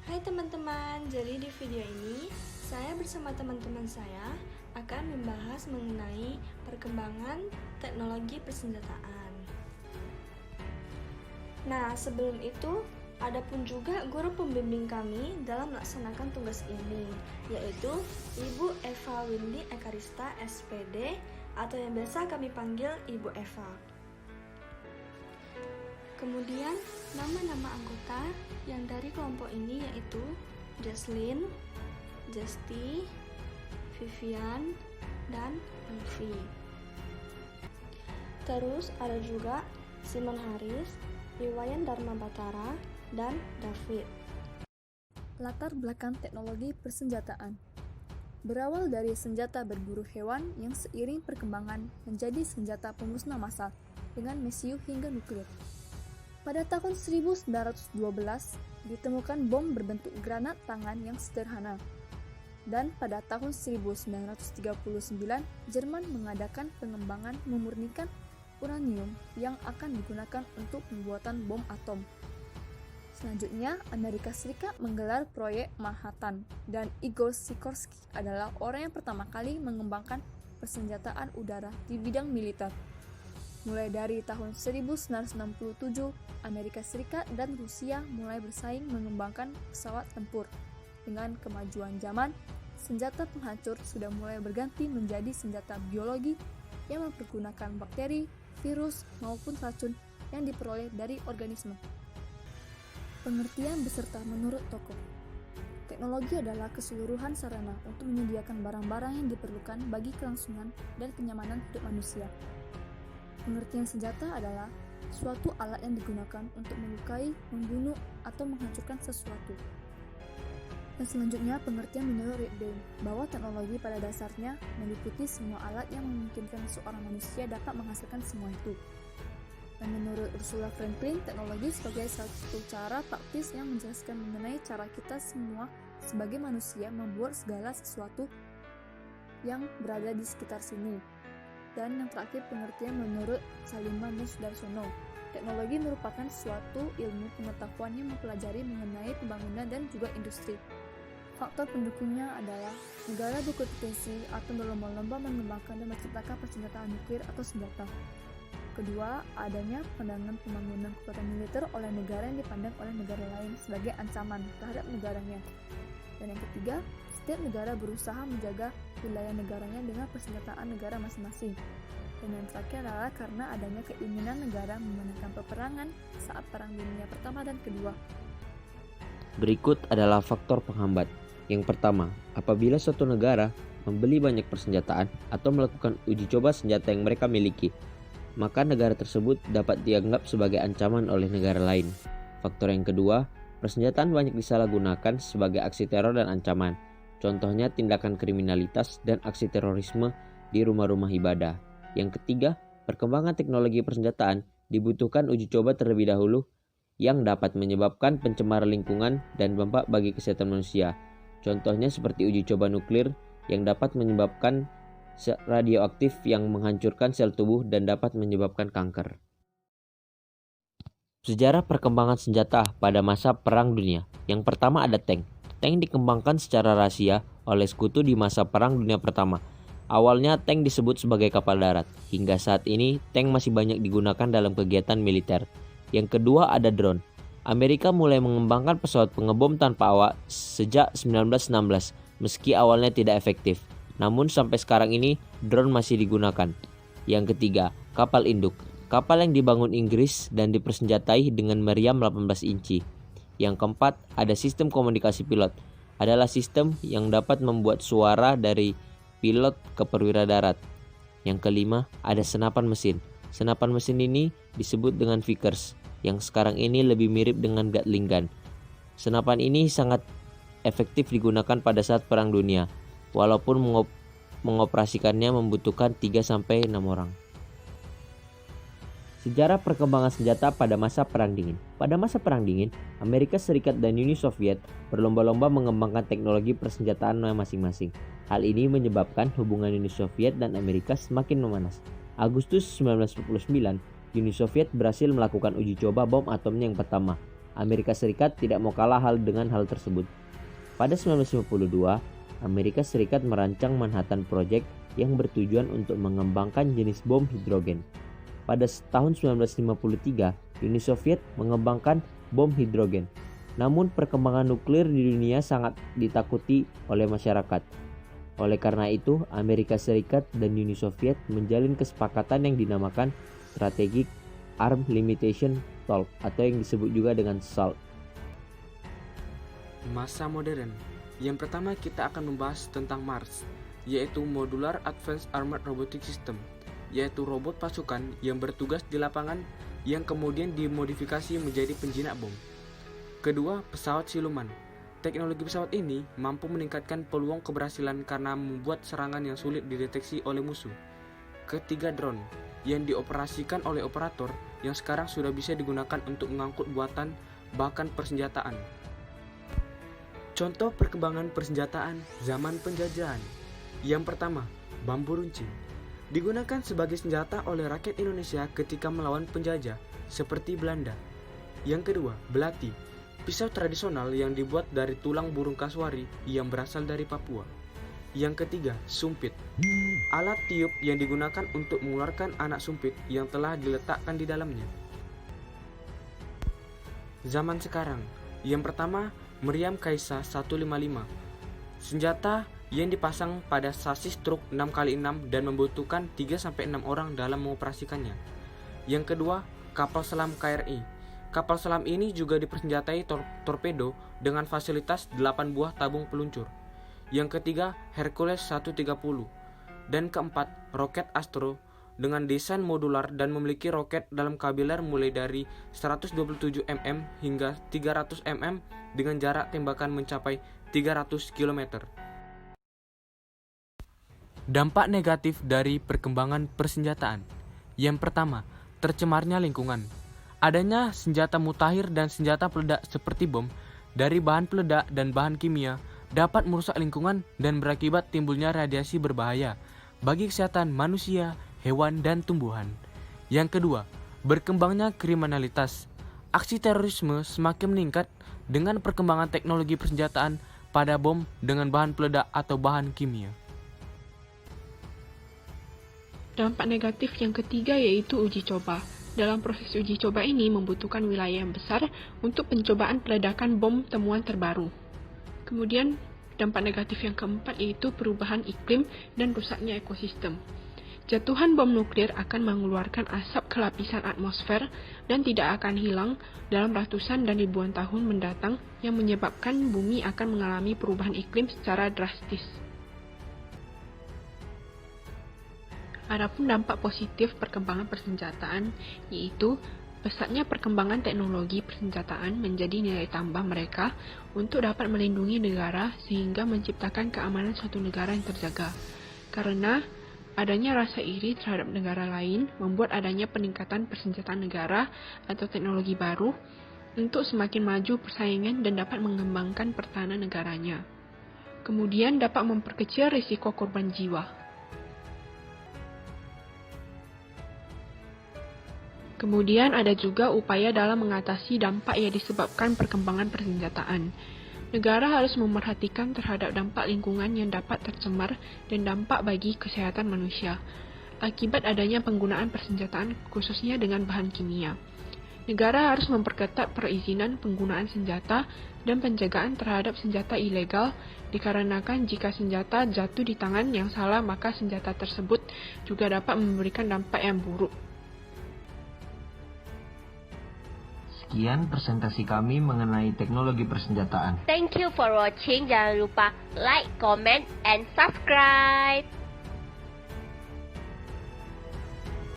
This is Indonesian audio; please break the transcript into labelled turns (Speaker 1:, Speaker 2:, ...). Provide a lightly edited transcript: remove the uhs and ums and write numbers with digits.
Speaker 1: Hai teman-teman, jadi di video ini saya bersama teman-teman saya akan membahas mengenai perkembangan teknologi persenjataan. Nah, sebelum itu ada pun juga guru pembimbing kami dalam melaksanakan tugas ini, yaitu Ibu Eva Windy Ekarista SPD atau yang biasa kami panggil Ibu Eva. Kemudian, nama-nama anggota yang dari kelompok ini yaitu Jesslyn, Jesti, Vivian, dan Elvi. Terus ada juga Simon Haris, Iwayan Dharma Batara, dan David.
Speaker 2: Latar belakang teknologi persenjataan berawal dari senjata berburu hewan yang seiring perkembangan menjadi senjata pemusnah massal dengan mesiu hingga nuklir. Pada tahun 1912, ditemukan bom berbentuk granat tangan yang sederhana. Dan pada tahun 1939, Jerman mengadakan pengembangan memurnikan uranium yang akan digunakan untuk pembuatan bom atom. Selanjutnya, Amerika Serikat menggelar proyek Manhattan, dan Igor Sikorsky adalah orang yang pertama kali mengembangkan persenjataan udara di bidang militer. Mulai dari tahun 1967, Amerika Serikat dan Rusia mulai bersaing mengembangkan pesawat tempur. Dengan kemajuan zaman, senjata penghancur sudah mulai berganti menjadi senjata biologi yang mempergunakan bakteri, virus, maupun racun yang diperoleh dari organisme. Pengertian beserta menurut tokoh. Teknologi adalah keseluruhan sarana untuk menyediakan barang-barang yang diperlukan bagi kelangsungan dan kenyamanan hidup manusia. Pengertian senjata adalah suatu alat yang digunakan untuk melukai, membunuh, atau menghancurkan sesuatu. Dan selanjutnya pengertian menurut Ridley bahwa teknologi pada dasarnya meliputi semua alat yang memungkinkan seorang manusia dapat menghasilkan semua itu. Dan menurut Ursula Franklin, teknologi sebagai satu cara praktis yang menjelaskan mengenai cara kita semua sebagai manusia membuat segala sesuatu yang berada di sekitar sini. Dan yang terakhir pengertian menurut Saliman dan Sudarsono. Teknologi merupakan suatu ilmu pengetahuan yang mempelajari mengenai pembangunan dan juga industri. Faktor pendukungnya adalah negara berkompetensi atau berlomba-lomba mengembangkan dan menciptakan persenjataan nuklir atau senjata. Kedua, adanya pandangan pembangunan kekuatan militer oleh negara yang dipandang oleh negara lain sebagai ancaman terhadap negaranya. Dan yang ketiga, setiap negara berusaha menjaga wilayah negaranya dengan persenjataan negara masing-masing. Dan yang terakhir adalah karena adanya keinginan negara memenangkan peperangan saat Perang Dunia Pertama dan Kedua.
Speaker 3: Berikut adalah faktor penghambat. Yang pertama, apabila suatu negara membeli banyak persenjataan atau melakukan uji coba senjata yang mereka miliki, maka negara tersebut dapat dianggap sebagai ancaman oleh negara lain. Faktor yang kedua, persenjataan banyak disalahgunakan sebagai aksi teror dan ancaman. Contohnya tindakan kriminalitas dan aksi terorisme di rumah-rumah ibadah. Yang ketiga, perkembangan teknologi persenjataan dibutuhkan uji coba terlebih dahulu yang dapat menyebabkan pencemaran lingkungan dan dampak bagi kesehatan manusia. Contohnya seperti uji coba nuklir yang dapat menyebabkan radioaktif yang menghancurkan sel tubuh dan dapat menyebabkan kanker. Sejarah perkembangan senjata pada masa Perang Dunia. Yang pertama ada tank. Tank dikembangkan secara rahasia oleh sekutu di masa Perang Dunia Pertama. Awalnya tank disebut sebagai kapal darat. Hingga saat ini tank masih banyak digunakan dalam kegiatan militer. Yang kedua ada drone. Amerika mulai mengembangkan pesawat pengebom tanpa awak sejak 1916, meski awalnya tidak efektif. Namun sampai sekarang ini drone masih digunakan. Yang ketiga, kapal induk. Kapal yang dibangun Inggris dan dipersenjatai dengan meriam 18 inci. Yang keempat, ada sistem komunikasi pilot. Adalah sistem yang dapat membuat suara dari pilot ke perwira darat. Yang kelima, ada senapan mesin. Senapan mesin ini disebut dengan Vickers, yang sekarang ini lebih mirip dengan Gatling gun. Senapan ini sangat efektif digunakan pada saat Perang Dunia, walaupun mengoperasikannya membutuhkan 3-6 orang. Sejarah perkembangan senjata pada masa Perang Dingin. Pada masa Perang Dingin, Amerika Serikat dan Uni Soviet berlomba-lomba mengembangkan teknologi persenjataan masing-masing. Hal ini menyebabkan hubungan Uni Soviet dan Amerika semakin memanas. Agustus 1949, Uni Soviet berhasil melakukan uji coba bom atomnya yang pertama. Amerika Serikat tidak mau kalah dengan hal tersebut. Pada 1952, Amerika Serikat merancang Manhattan Project yang bertujuan untuk mengembangkan jenis bom hidrogen. Pada tahun 1953, Uni Soviet mengembangkan bom hidrogen. Namun perkembangan nuklir di dunia sangat ditakuti oleh masyarakat. Oleh karena itu, Amerika Serikat dan Uni Soviet menjalin kesepakatan yang dinamakan Strategic Arm Limitation Talk atau yang disebut juga dengan SALT.
Speaker 4: Masa modern. Yang pertama kita akan membahas tentang MARS, yaitu Modular Advanced Armored Robotic System, yaitu robot pasukan yang bertugas di lapangan yang kemudian dimodifikasi menjadi penjinak bom. Kedua, pesawat siluman. Teknologi pesawat ini mampu meningkatkan peluang keberhasilan karena membuat serangan yang sulit dideteksi oleh musuh. Ketiga, drone yang dioperasikan oleh operator yang sekarang sudah bisa digunakan untuk mengangkut buatan bahkan persenjataan. Contoh perkembangan persenjataan zaman penjajahan. Yang pertama, bambu runcing. Digunakan sebagai senjata oleh rakyat Indonesia ketika melawan penjajah seperti Belanda. Yang kedua, belati. Pisau tradisional yang dibuat dari tulang burung kasuari yang berasal dari Papua. Yang ketiga, sumpit. Alat tiup yang digunakan untuk mengeluarkan anak sumpit yang telah diletakkan di dalamnya. Zaman sekarang. Yang pertama, meriam Kaisa 155. Senjata yang dipasang pada sasis truk 6x6 dan membutuhkan 3-6 orang dalam mengoperasikannya. Yang kedua, kapal selam KRI. Kapal selam ini juga dipersenjatai torpedo dengan fasilitas 8 buah tabung peluncur. Yang ketiga, Hercules 130. Dan keempat, roket Astro dengan desain modular dan memiliki roket dalam kaliber mulai dari 127 mm hingga 300 mm dengan jarak tembakan mencapai 300 km. Dampak negatif dari perkembangan persenjataan. Yang pertama, tercemarnya lingkungan. Adanya senjata mutakhir dan senjata peledak seperti bom dari bahan peledak dan bahan kimia dapat merusak lingkungan dan berakibat timbulnya radiasi berbahaya bagi kesehatan manusia, hewan, dan tumbuhan. Yang kedua, berkembangnya kriminalitas. Aksi terorisme semakin meningkat dengan perkembangan teknologi persenjataan pada bom dengan bahan peledak atau bahan kimia.
Speaker 5: Dampak negatif yang ketiga yaitu uji coba. Dalam proses uji coba ini membutuhkan wilayah yang besar untuk pencobaan peledakan bom temuan terbaru. Kemudian, dampak negatif yang keempat yaitu perubahan iklim dan rusaknya ekosistem. Jatuhan bom nuklir akan mengeluarkan asap ke lapisan atmosfer dan tidak akan hilang dalam ratusan dan ribuan tahun mendatang yang menyebabkan bumi akan mengalami perubahan iklim secara drastis. Adapun dampak positif perkembangan persenjataan yaitu pesatnya perkembangan teknologi persenjataan menjadi nilai tambah mereka untuk dapat melindungi negara sehingga menciptakan keamanan suatu negara yang terjaga. Karena adanya rasa iri terhadap negara lain membuat adanya peningkatan persenjataan negara atau teknologi baru untuk semakin maju persaingan dan dapat mengembangkan pertahanan negaranya. Kemudian dapat memperkecil risiko korban jiwa. Kemudian ada juga upaya dalam mengatasi dampak yang disebabkan perkembangan persenjataan. Negara harus memerhatikan terhadap dampak lingkungan yang dapat tercemar dan dampak bagi kesehatan manusia akibat adanya penggunaan persenjataan khususnya dengan bahan kimia. Negara harus memperketat perizinan penggunaan senjata dan penjagaan terhadap senjata ilegal dikarenakan jika senjata jatuh di tangan yang salah maka senjata tersebut juga dapat memberikan dampak yang buruk.
Speaker 3: Sekian presentasi kami mengenai teknologi persenjataan.
Speaker 6: Thank you for watching. Jangan lupa like, comment, and subscribe.